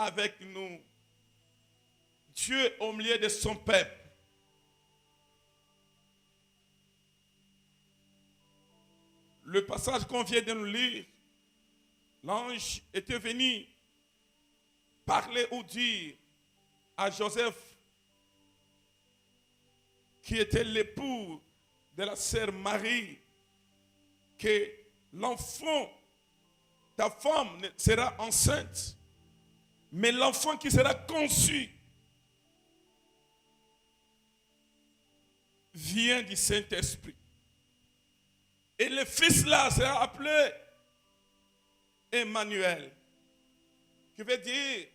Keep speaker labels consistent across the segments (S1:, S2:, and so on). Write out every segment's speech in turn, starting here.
S1: avec nous. Dieu au milieu de son peuple. Le passage qu'on vient de nous lire, l'ange était venu parler ou dire à Joseph, qui était l'époux de la sœur Marie, que l'enfant, ta femme sera enceinte, mais l'enfant qui sera conçu vient du Saint-Esprit. Et le fils là sera appelé Emmanuel, qui veut dire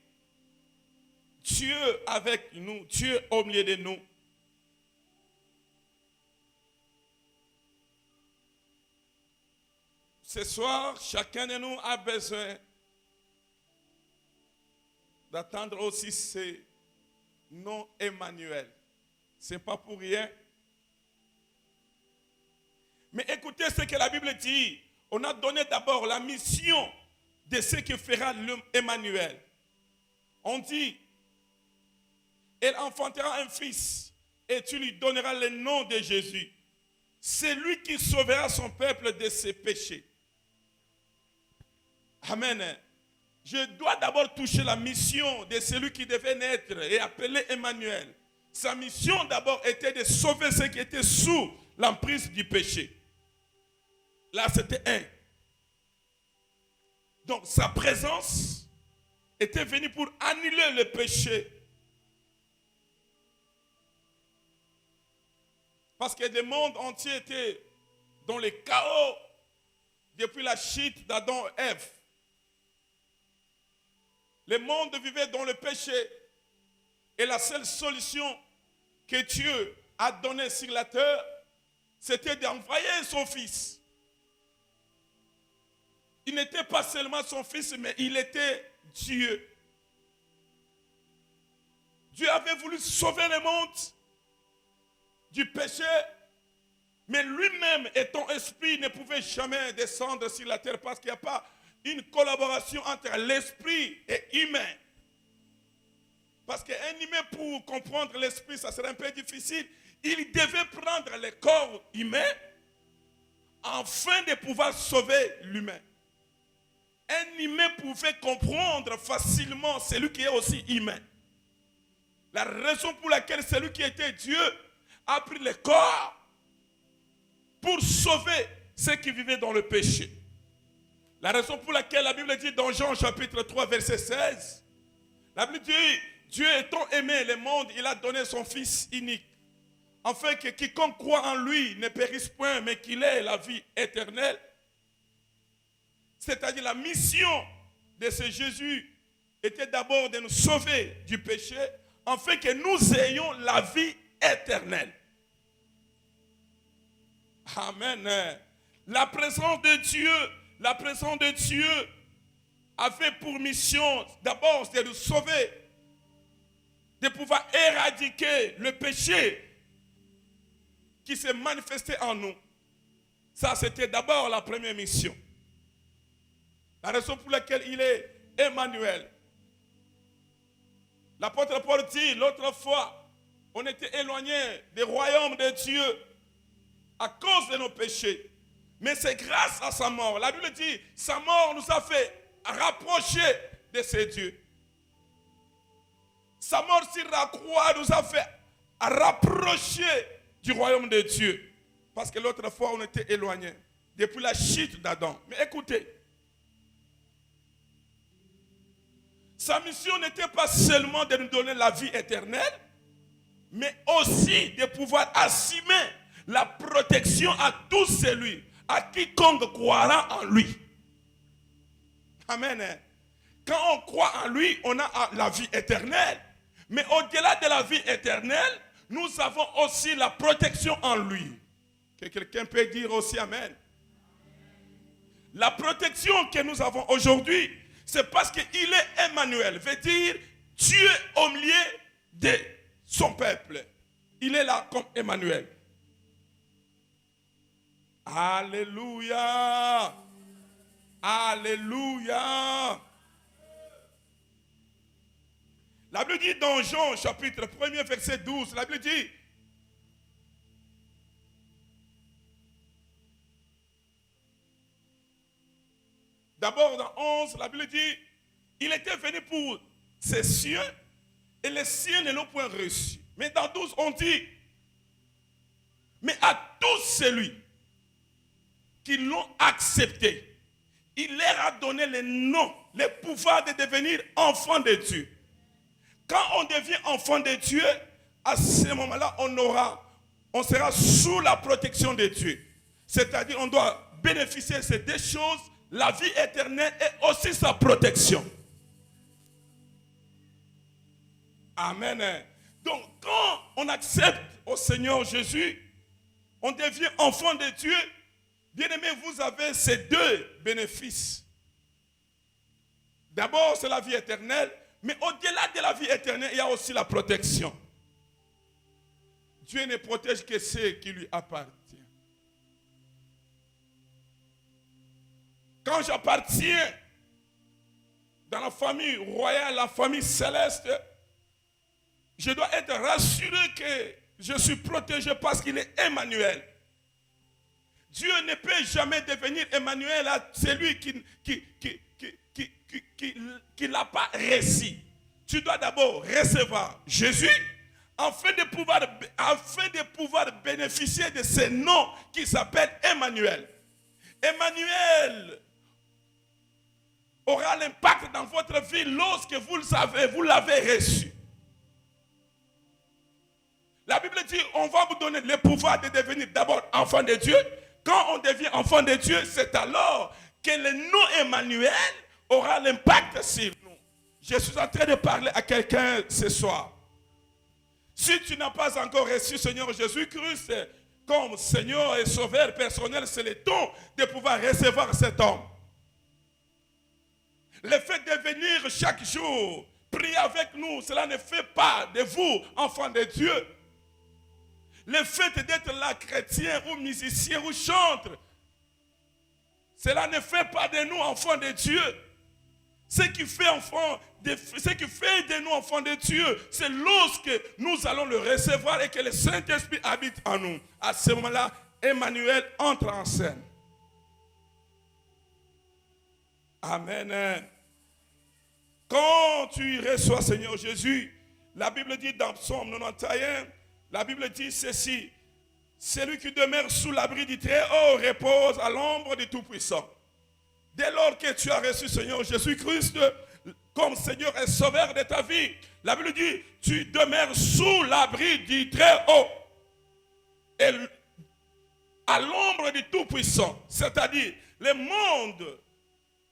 S1: Dieu avec nous, Dieu au milieu de nous. Ce soir, chacun de nous a besoin d'attendre aussi ce nom Emmanuel. Ce n'est pas pour rien. Mais écoutez ce que la Bible dit. On a donné d'abord la mission de ce que fera l'homme Emmanuel. On dit, elle enfantera un fils et tu lui donneras le nom de Jésus. C'est lui qui sauvera son peuple de ses péchés. Amen. Je dois d'abord toucher la mission de celui qui devait naître et appeler Emmanuel. Sa mission d'abord était de sauver ceux qui étaient sous l'emprise du péché. Là, c'était un. Donc, sa présence était venue pour annuler le péché. Parce que le monde entier était dans le chaos depuis la chute d'Adam et Ève. Le monde vivait dans le péché. Et la seule solution que Dieu a donnée sur la terre, c'était d'envoyer son fils. Il n'était pas seulement son fils, mais il était Dieu. Dieu avait voulu sauver le monde du péché, mais lui-même, étant esprit, ne pouvait jamais descendre sur la terre parce qu'il n'y a pas une collaboration entre l'esprit et humain. Parce qu'un humain, pour comprendre l'esprit, ça serait un peu difficile. Il devait prendre le corps humain afin de pouvoir sauver l'humain. Un humain pouvait comprendre facilement celui qui est aussi humain. La raison pour laquelle celui qui était Dieu a pris le corps pour sauver ceux qui vivaient dans le péché. La raison pour laquelle la Bible dit dans Jean chapitre 3 verset 16, la Bible dit, Dieu étant aimé le monde, il a donné son Fils unique, afin que quiconque croit en lui ne périsse point, mais qu'il ait la vie éternelle. C'est-à-dire la mission de ce Jésus était d'abord de nous sauver du péché, afin que nous ayons la vie éternelle. Amen. La présence de Dieu avait pour mission d'abord de nous sauver, de pouvoir éradiquer le péché qui s'est manifesté en nous. Ça, c'était d'abord la première mission. La raison pour laquelle il est Emmanuel. L'apôtre Paul dit, l'autre fois, on était éloigné du royaume de Dieu à cause de nos péchés. Mais c'est grâce à sa mort. La Bible dit, sa mort nous a fait rapprocher de ce Dieu. Sa mort sur la croix nous a fait rapprocher du royaume de Dieu. Parce que l'autre fois, on était éloigné depuis la chute d'Adam. Mais écoutez, sa mission n'était pas seulement de nous donner la vie éternelle, mais aussi de pouvoir assumer la protection à tout celui, à quiconque croira en lui. Amen. Quand on croit en lui, on a la vie éternelle. Mais au-delà de la vie éternelle, nous avons aussi la protection en lui. Que quelqu'un peut dire aussi Amen. La protection que nous avons aujourd'hui, c'est parce qu'il est Emmanuel, veut dire Dieu au milieu de son peuple. Il est là comme Emmanuel. Alléluia. Alléluia. La Bible dit dans Jean chapitre 1er verset 12, la Bible dit, d'abord dans 11, la Bible dit, il était venu pour ses siens et les siens ne l'ont point reçu. Mais dans 12, on dit, mais à tous celui qui l'ont accepté, il leur a donné le nom, le pouvoir de devenir enfants de Dieu. Quand on devient enfant de Dieu, à ce moment-là, on sera sous la protection de Dieu. C'est-à-dire, on doit bénéficier de ces deux choses, la vie éternelle et aussi sa protection. Amen. Donc, quand on accepte au Seigneur Jésus, on devient enfant de Dieu. Bien-aimés, vous avez ces deux bénéfices. D'abord, c'est la vie éternelle, mais au-delà de la vie éternelle, il y a aussi la protection. Dieu ne protège que ceux qui lui appartiennent. Quand j'appartiens dans la famille royale, la famille céleste, je dois être rassuré que je suis protégé parce qu'il est Emmanuel. Dieu ne peut jamais devenir Emmanuel à celui qui n'a pas réussi. Tu dois d'abord recevoir Jésus afin de pouvoir bénéficier de ce nom qui s'appelle Emmanuel. Emmanuel aura l'impact dans votre vie lorsque vous le savez, vous l'avez reçu. La Bible dit, on va vous donner le pouvoir de devenir d'abord enfant de Dieu. Quand on devient enfant de Dieu, c'est alors que le nom Emmanuel aura l'impact sur nous. Je suis en train de parler à quelqu'un ce soir. Si tu n'as pas encore reçu Seigneur Jésus-Christ comme Seigneur et Sauveur personnel, c'est le temps de pouvoir recevoir cet homme. Le fait de venir chaque jour, prier avec nous, cela ne fait pas de vous enfants de Dieu. Le fait d'être là chrétien ou musicien ou chanteur, cela ne fait pas de nous enfants de Dieu. Ce qui fait de nous enfants de Dieu, c'est lorsque nous allons le recevoir et que le Saint-Esprit habite en nous. À ce moment-là, Emmanuel entre en scène. Amen. Quand tu reçois Seigneur Jésus, la Bible dit dans Psaume 91, la Bible dit ceci: celui qui demeure sous l'abri du Très-Haut repose à l'ombre du Tout-Puissant. Dès lors que tu as reçu Seigneur Jésus-Christ comme Seigneur et Sauveur de ta vie, la Bible dit tu demeures sous l'abri du Très-Haut et à l'ombre du Tout-Puissant. C'est-à-dire le monde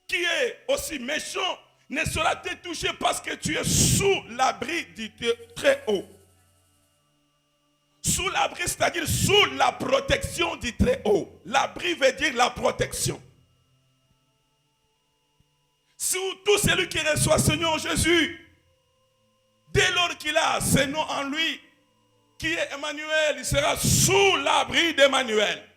S1: qui est aussi méchant ne sera te touché parce que tu es sous l'abri du Très-Haut. Sous l'abri, c'est-à-dire sous la protection du Très-Haut. L'abri veut dire la protection. Sous tout celui qui reçoit Seigneur Jésus, dès lors qu'il a ce nom en lui, qui est Emmanuel, il sera sous l'abri d'Emmanuel.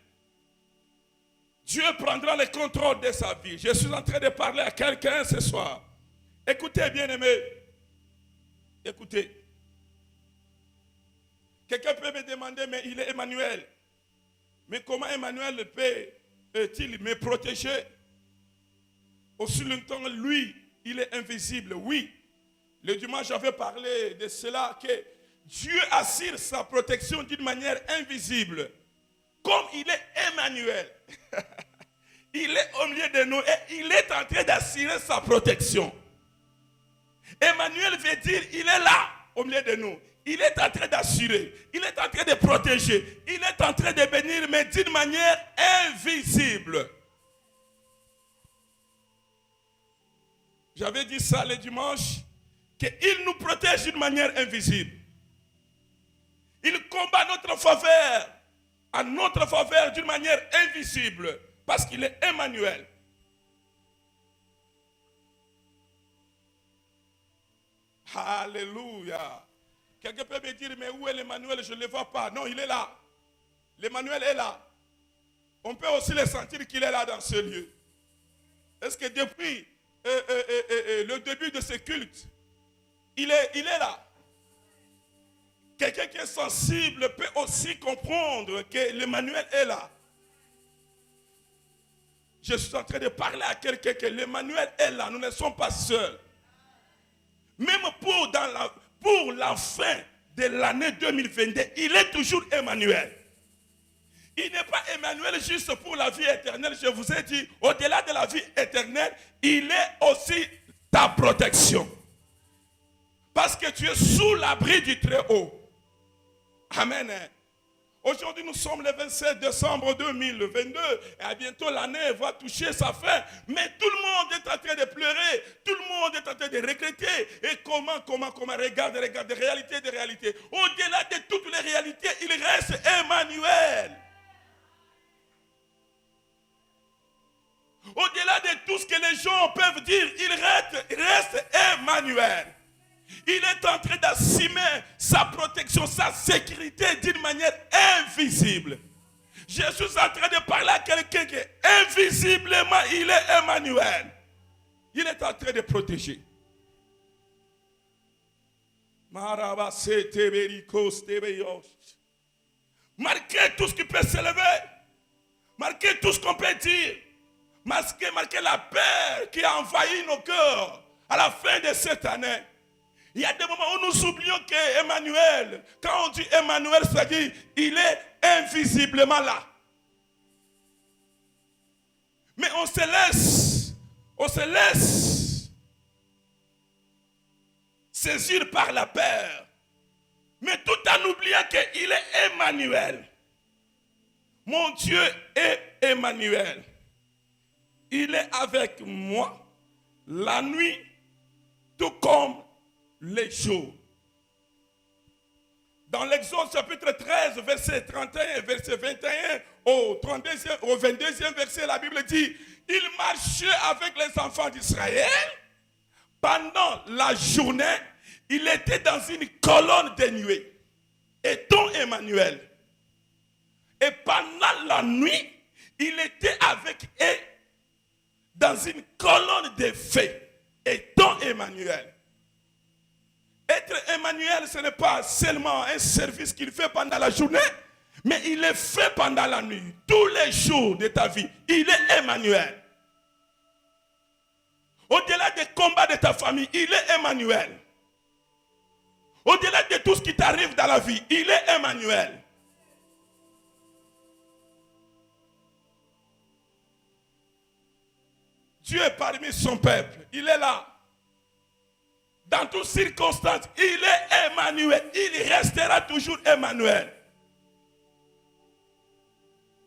S1: Dieu prendra le contrôle de sa vie. Je suis en train de parler à quelqu'un ce soir. Écoutez, bien-aimés. Écoutez. Quelqu'un peut me demander, mais il est Emmanuel. Mais comment Emmanuel peut-il me protéger? Aussi longtemps, lui, il est invisible. Oui, le dimanche, j'avais parlé de cela, que Dieu assure sa protection d'une manière invisible. Comme il est Emmanuel. Il est au milieu de nous et il est en train d'assurer sa protection. Emmanuel veut dire, il est là, au milieu de nous. Il est en train d'assurer, il est en train de protéger, il est en train de bénir, mais d'une manière invisible. J'avais dit ça le dimanche, qu'il nous protège d'une manière invisible. Il combat notre faveur, à notre faveur d'une manière invisible, parce qu'il est Emmanuel. Alléluia. Quelqu'un peut me dire, mais où est l'Emmanuel? Je ne le vois pas. Non, il est là. L'Emmanuel est là. On peut aussi le sentir qu'il est là dans ce lieu. Est-ce que depuis le début de ce culte, il est là. Quelqu'un qui est sensible peut aussi comprendre que l'Emmanuel est là. Je suis en train de parler à quelqu'un que l'Emmanuel est là. Nous ne sommes pas seuls. Même pour la fin de l'année 2022, il est toujours Emmanuel. Il n'est pas Emmanuel juste pour la vie éternelle. Je vous ai dit, au-delà de la vie éternelle, il est aussi ta protection. Parce que tu es sous l'abri du Très-Haut. Amen. Aujourd'hui, nous sommes le 27 décembre 2022 et à bientôt l'année va toucher sa fin. Mais tout le monde est en train de pleurer, tout le monde est en train de regretter. Et comment, regarde, réalité. Au-delà de toutes les réalités, il reste Emmanuel. Au-delà de tout ce que les gens peuvent dire, il reste Emmanuel. Il est en train d'assumer sa protection, sa sécurité d'une manière invisible. Je suis en train de parler à quelqu'un qui invisiblement, il est Emmanuel. Il est en train de protéger. Marquez tout ce qui peut s'élever. Marquez tout ce qu'on peut dire. Marquez la peur qui a envahi nos cœurs à la fin de cette année. Il y a des moments où nous oublions qu'Emmanuel, quand on dit Emmanuel, c'est-à-dire il est invisiblement là. Mais on se laisse saisir par la peur. Mais tout en oubliant qu'il est Emmanuel. Mon Dieu est Emmanuel. Il est avec moi la nuit, tout comme les jours. Dans l'Exode chapitre 13, verset 31, verset 21, au 22e verset, la Bible dit, il marchait avec les enfants d'Israël. Pendant la journée, il était dans une colonne de nuée, étant Emmanuel. Et pendant la nuit, il était avec eux dans une colonne de feu, étant Emmanuel. Être Emmanuel, ce n'est pas seulement un service qu'il fait pendant la journée, mais il est fait pendant la nuit. Tous les jours de ta vie, il est Emmanuel. Au-delà des combats de ta famille, il est Emmanuel. Au-delà de tout ce qui t'arrive dans la vie, il est Emmanuel. Dieu est parmi son peuple, il est là. Dans toutes circonstances, il est Emmanuel. Il restera toujours Emmanuel.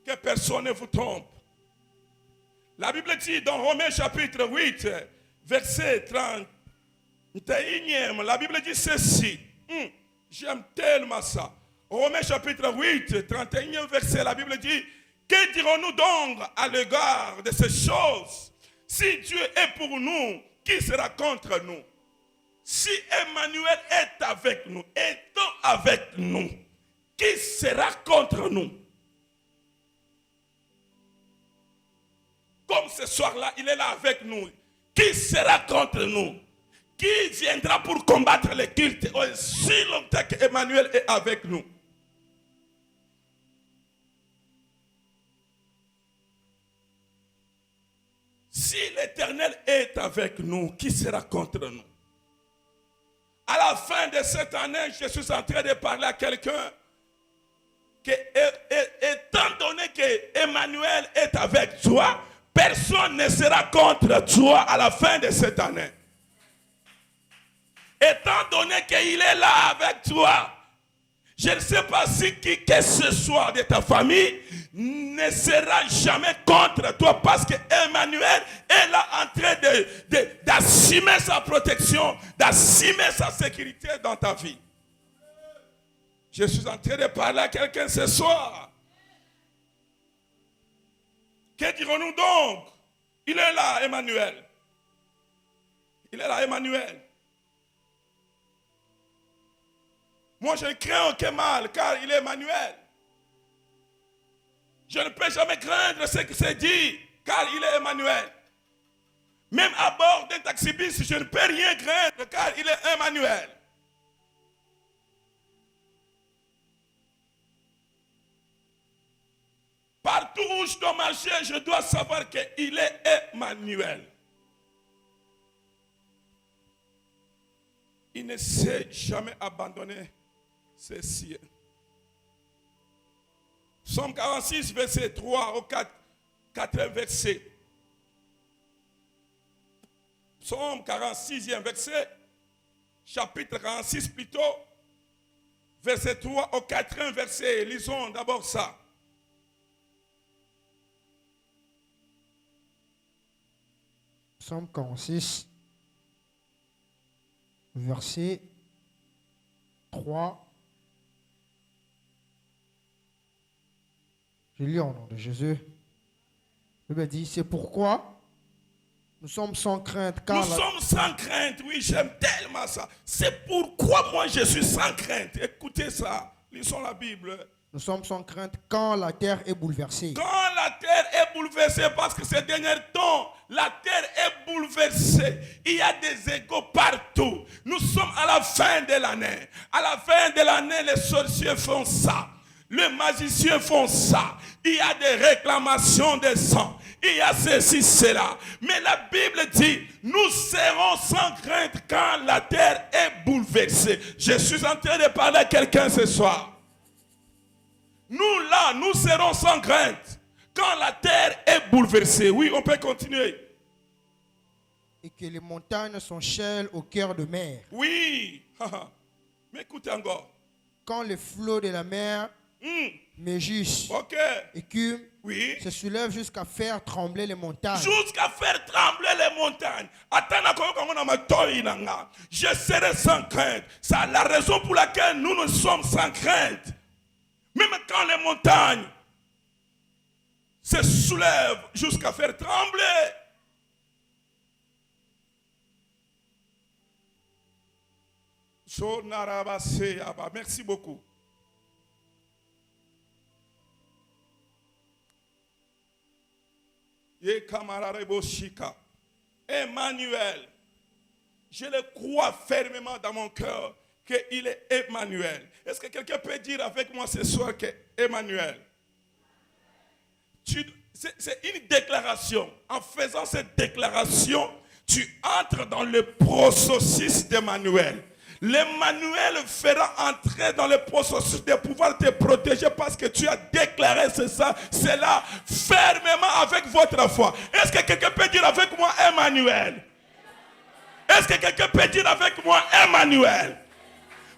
S1: Que personne ne vous trompe. La Bible dit dans Romains chapitre 8, verset 31, la Bible dit ceci. J'aime tellement ça. Romains chapitre 8, 31 verset, la Bible dit, que dirons-nous donc à l'égard de ces choses? Si Dieu est pour nous, qui sera contre nous? Si Emmanuel est avec nous, étant avec nous, qui sera contre nous? Comme ce soir-là, il est là avec nous. Qui sera contre nous? Qui viendra pour combattre le culte aussi longtemps qu'Emmanuel est avec nous? Si l'Éternel est avec nous, qui sera contre nous? À la fin de cette année, je suis en train de parler à quelqu'un que, étant donné que Emmanuel est avec toi, personne ne sera contre toi à la fin de cette année. Étant donné qu'il est là avec toi, je ne sais pas si qui que ce soit de ta famille ne sera jamais contre toi parce que Emmanuel est là en train d'assumer sa protection, d'assumer sa sécurité dans ta vie. Je suis en train de parler à quelqu'un ce soir. Que dirons-nous donc? Il est là, Emmanuel. Il est là, Emmanuel. Moi, je ne crains aucun mal, car il est Emmanuel. Je ne peux jamais craindre ce qui s'est dit, car il est Emmanuel. Même à bord d'un taxi-bus, je ne peux rien craindre car il est Emmanuel. Partout où je dois marcher, je dois savoir qu'il est Emmanuel. Il ne s'est jamais abandonné ses siens. Psaume 46, verset 3 au 4 verset. Psaume 46e verset, chapitre 46 plutôt, verset 3 au 4 verset. Lisons d'abord ça.
S2: Psaume 46, verset 3. Je lis au nom de Jésus. La Bible dit, c'est pourquoi nous sommes sans crainte.
S1: Nous sommes sans crainte, oui, j'aime tellement ça. C'est pourquoi moi je suis sans crainte. Écoutez ça, lisons la Bible.
S2: Nous sommes sans crainte quand la terre est bouleversée.
S1: Quand la terre est bouleversée, parce que ces derniers temps, la terre est bouleversée. Il y a des égaux partout. Nous sommes à la fin de l'année. À la fin de l'année, les sorciers font ça. Les magiciens font ça. Il y a des réclamations de sang. Il y a ceci, cela. Mais la Bible dit, nous serons sans crainte quand la terre est bouleversée. Je suis en train de parler à quelqu'un ce soir. Nous là, nous serons sans crainte quand la terre est bouleversée. Oui, on peut continuer.
S2: Et que les montagnes sont chelles au cœur de mer.
S1: Oui. Mais écoutez encore.
S2: Quand les flots de la mer mugissent, écument,
S1: oui,
S2: se soulèvent jusqu'à faire trembler les montagnes.
S1: Jusqu'à faire trembler les montagnes. Je serai sans crainte. C'est la raison pour laquelle nous sommes sans crainte. Même quand les montagnes se soulèvent jusqu'à faire trembler. Merci beaucoup. Emmanuel, je le crois fermement dans mon cœur qu'il est Emmanuel. Est-ce que quelqu'un peut dire avec moi ce soir que Emmanuel? C'est une déclaration. En faisant cette déclaration, tu entres dans le processus d'Emmanuel. L'Emmanuel fera entrer dans le processus de pouvoir te protéger parce que tu as déclaré cela fermement avec votre foi. Est-ce que quelqu'un peut dire avec moi Emmanuel? Est-ce que quelqu'un peut dire avec moi Emmanuel?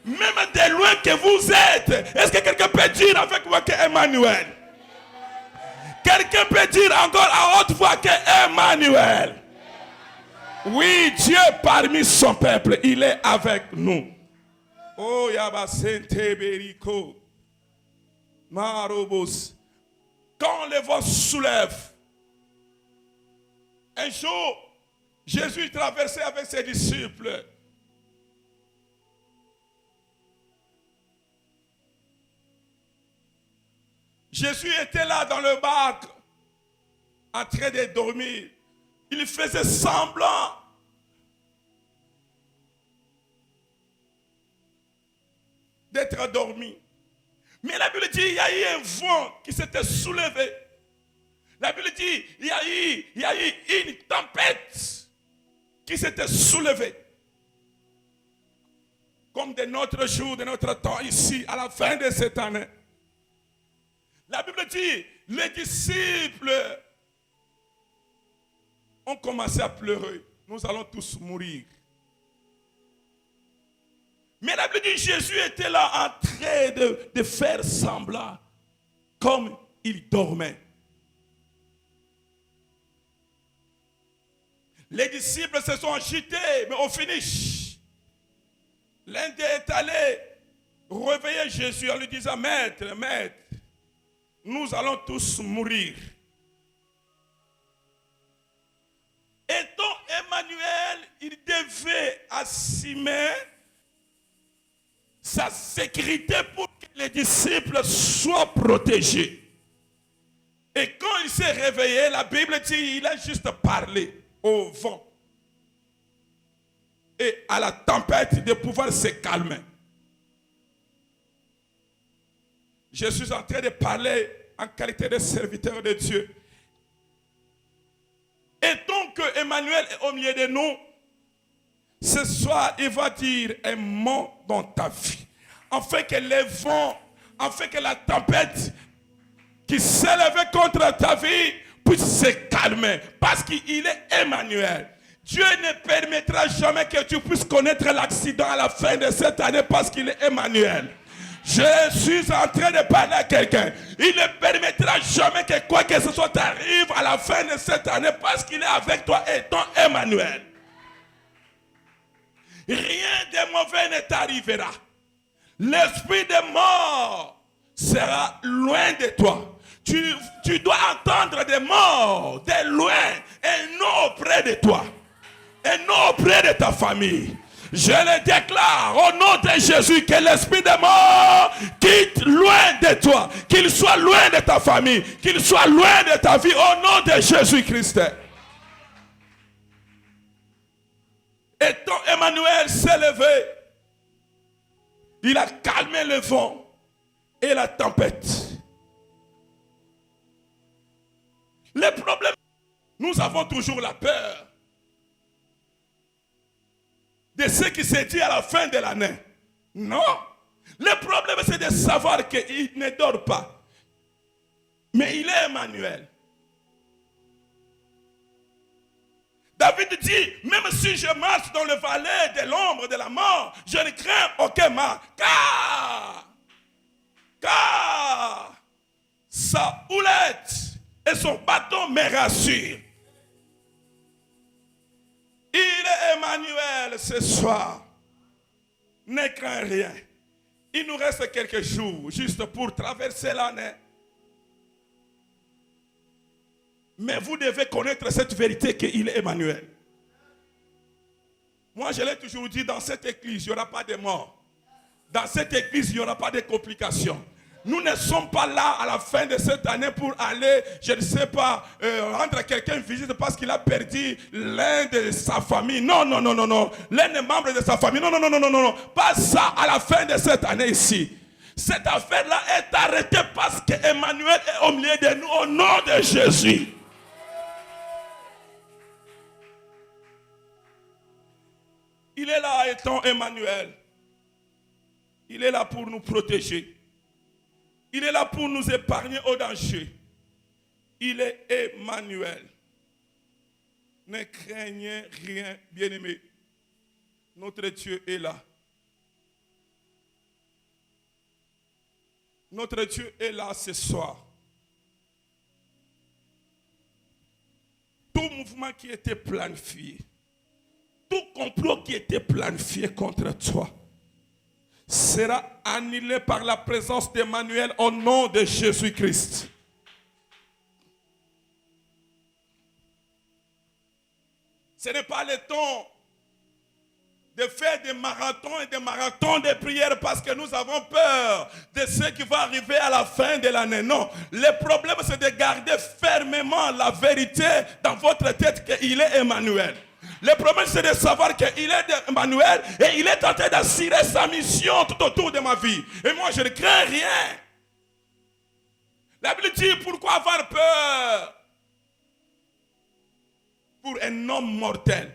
S1: Même de loin que vous êtes, est-ce que quelqu'un peut dire avec moi que Emmanuel? Quelqu'un peut dire encore à haute voix que Emmanuel? Oui, Dieu parmi son peuple, il est avec nous. Oh, Yabasente Beriko. Marobos. Quand le vent soulève, un jour, Jésus traversait avec ses disciples. Jésus était là dans le bac, en train de dormir. Il faisait semblant d'être endormi. Mais la Bible dit qu'il y a eu un vent qui s'était soulevé. La Bible dit qu'il y a eu une tempête qui s'était soulevée. Comme de notre jour, de notre temps ici, à la fin de cette année. La Bible dit, les disciples ont commencé à pleurer. Nous allons tous mourir. Mais la Bible dit, Jésus était là en train de faire semblant, comme il dormait. Les disciples se sont agités, mais au finish, l'un d'eux est allé réveiller Jésus en lui disant, Maître, nous allons tous mourir. Étant Emmanuel, il devait assumer sa sécurité pour que les disciples soient protégés. Et quand il s'est réveillé, la Bible dit qu'il a juste parlé. au vent et à la tempête de pouvoir se calmer. Je suis en train de parler en qualité de serviteur de Dieu. Et tant que Emmanuel est au milieu de nous, ce soir, il va dire un mot dans ta vie. Afin que les vents, afin que la tempête qui s'élève contre ta vie puisse se calmer. Parce qu'il est Emmanuel. Dieu ne permettra jamais que tu puisses connaître l'accident à la fin de cette année parce qu'il est Emmanuel. Je suis en train de parler à quelqu'un. Il ne permettra jamais que quoi que ce soit t'arrive à la fin de cette année parce qu'il est avec toi étant Emmanuel. Rien de mauvais ne t'arrivera. L'esprit de mort sera loin de toi. Tu dois entendre des morts de loin et non auprès de toi. Et non auprès de ta famille. Je le déclare au nom de Jésus que l'esprit de mort quitte loin de toi. Qu'il soit loin de ta famille. Qu'il soit loin de ta vie au nom de Jésus-Christ. Et quand Emmanuel s'est levé, il a calmé le vent et la tempête. Le problème, nous avons toujours la peur de ce qui s'est dit à la fin de l'année. Non. Le problème, c'est de savoir qu'il ne dort pas. Mais il est Emmanuel. David dit, même si je marche dans le vallée de l'ombre de la mort, je ne crains aucun mal. Car sa houlette et son bâton me rassurent. Il est Emmanuel ce soir. Ne crains rien. Il nous reste quelques jours juste pour traverser l'année. Mais vous devez connaître cette vérité qu'il est Emmanuel. Moi, je l'ai toujours dit, dans cette église, il n'y aura pas de mort. Dans cette église, il n'y aura pas de complications. Nous ne sommes pas là à la fin de cette année pour aller, je ne sais pas, rendre quelqu'un visite parce qu'il a perdu l'un de sa famille. Non, non, non, non, non. L'un des membres de sa famille. Non, non, non, non, non, non. Pas ça à la fin de cette année ici. Cette affaire-là est arrêtée parce qu'Emmanuel est au milieu de nous au nom de Jésus. Il est là étant Emmanuel. Il est là pour nous protéger. Il est là pour nous épargner au danger. Il est Emmanuel. Ne craignez rien, bien-aimés. Notre Dieu est là. Notre Dieu est là ce soir. Tout mouvement qui était planifié, tout complot qui était planifié contre toi, sera annulé par la présence d'Emmanuel au nom de Jésus-Christ. Ce n'est pas le temps de faire des marathons et des marathons de prières parce que nous avons peur de ce qui va arriver à la fin de l'année. Non, le problème c'est de garder fermement la vérité dans votre tête qu'il est Emmanuel. Le problème, c'est de savoir qu'il est Emmanuel et il est en train d'assurer sa mission tout autour de ma vie. Et moi, je ne crains rien. La Bible dit, pourquoi avoir peur pour un homme mortel?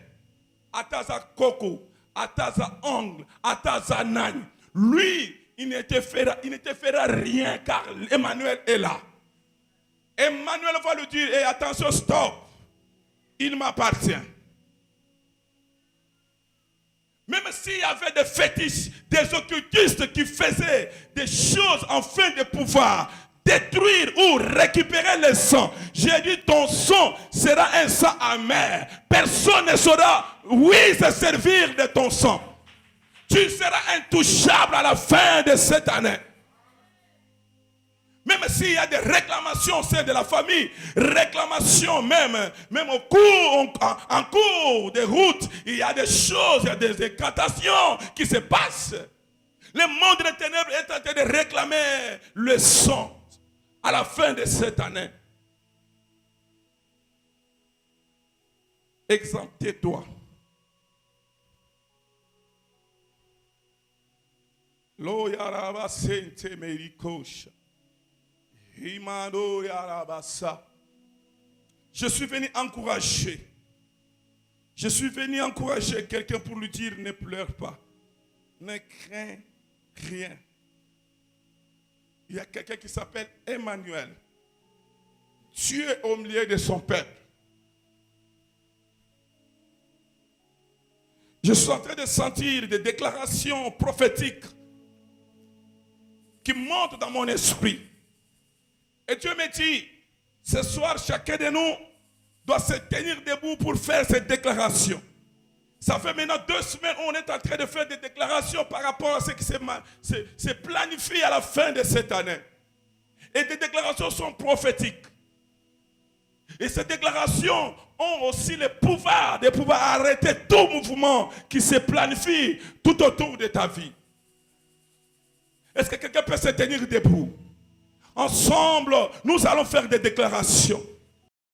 S1: Ataza Koko, Ataza Ongle, Ataza Nagne. Lui, il ne te fera rien car Emmanuel est là. Emmanuel va lui dire, hey, attention, stop. Il m'appartient. Même s'il y avait des fétiches, des occultistes qui faisaient des choses afin de pouvoir détruire ou récupérer le sang, j'ai dit ton sang sera un sang amer. Personne ne saura, oui, se servir de ton sang. Tu seras intouchable à la fin de cette année. Même s'il y a des réclamations au sein de la famille, réclamations même en cours de route, il y a des choses, il y a des incantations qui se passent. Le monde des ténèbres est en train de réclamer le sang à la fin de cette année. exemptez-toi. Lo yaraba sente merikosha. Himado yarabasa. Je suis venu encourager. Je suis venu encourager quelqu'un pour lui dire ne pleure pas. Ne crains rien. Il y a quelqu'un qui s'appelle Emmanuel. Dieu est au milieu de son peuple. Je suis en train de sentir des déclarations prophétiques qui montent dans mon esprit. Et Dieu me dit, ce soir, chacun de nous doit se tenir debout pour faire cette déclaration. Ça fait maintenant 2 semaines où on est en train de faire des déclarations par rapport à ce qui s'est planifié à la fin de cette année. Et des déclarations sont prophétiques. Et ces déclarations ont aussi le pouvoir de pouvoir arrêter tout mouvement qui se planifie tout autour de ta vie. Est-ce que quelqu'un peut se tenir debout? Ensemble, nous allons faire des déclarations.